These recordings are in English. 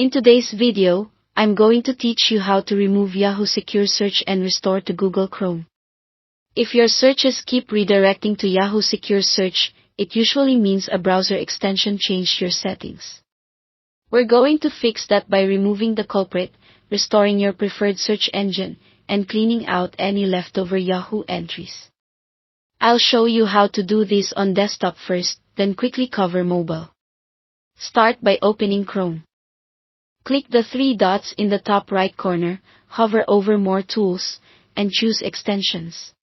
In today's video, I'm going to teach you how to remove Yahoo Secure Search and restore to Google Chrome. If your searches keep redirecting to Yahoo Secure Search, it usually means a browser extension changed your settings. We're going to fix that by removing the culprit, restoring your preferred search engine, and cleaning out any leftover Yahoo entries. I'll show you how to do this on desktop first, then quickly cover mobile. Start by opening Chrome. Click the three dots in the top right corner, hover over More Tools, and choose Extensions.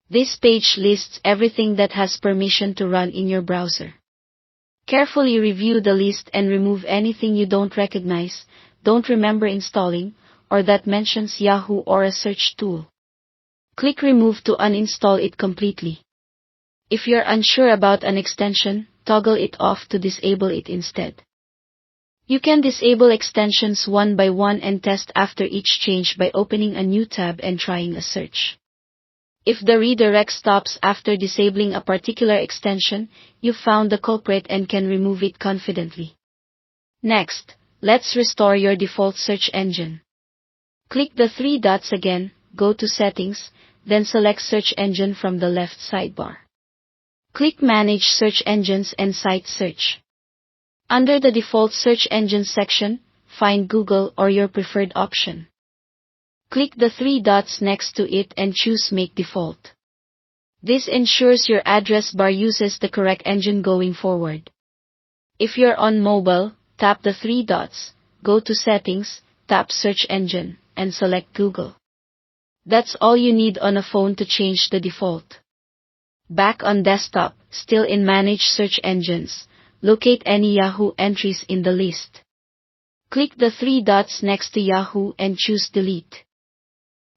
This page lists everything that has permission to run in your browser. Carefully review the list and remove anything you don't recognize, don't remember installing, or that mentions Yahoo or a search tool. Click Remove to uninstall it completely. If you're unsure about an extension, toggle it off to disable it instead. You can disable extensions one by one and test after each change by opening a new tab and trying a search. If the redirect stops after disabling a particular extension, you found the culprit and can remove it confidently. Next, let's restore your default search engine. Click the three dots again, go to Settings, then select Search Engine from the left sidebar. Click Manage Search Engines and Site Search. Under the default search engine section, find Google or your preferred option. Click the three dots next to it and choose Make Default. This ensures your address bar uses the correct engine going forward. If you're on mobile, tap the three dots, go to Settings, tap Search Engine, and select Google. That's all you need on a phone to change the default. Back on desktop, still in Manage Search Engines, locate any Yahoo entries in the list. Click the three dots next to Yahoo and choose Delete.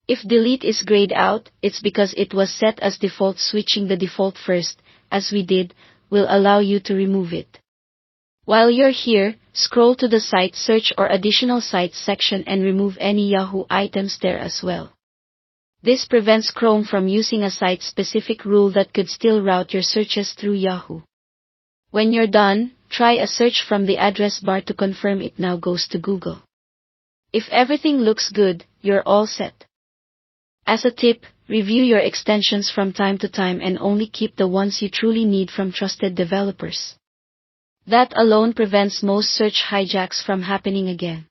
If Delete is grayed out, it's because it was set as default. Switching the default first, as we did, will allow you to remove it. While you're here, scroll to the Site Search or Additional Sites section and remove any Yahoo items there as well. This prevents Chrome from using a site-specific rule that could still route your searches through Yahoo. When you're done, try a search from the address bar to confirm it now goes to Google. If everything looks good, you're all set. As a tip, review your extensions from time to time and only keep the ones you truly need from trusted developers. That alone prevents most search hijacks from happening again.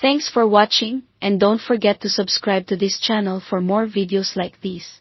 Thanks for watching, and don't forget to subscribe to this channel for more videos like these.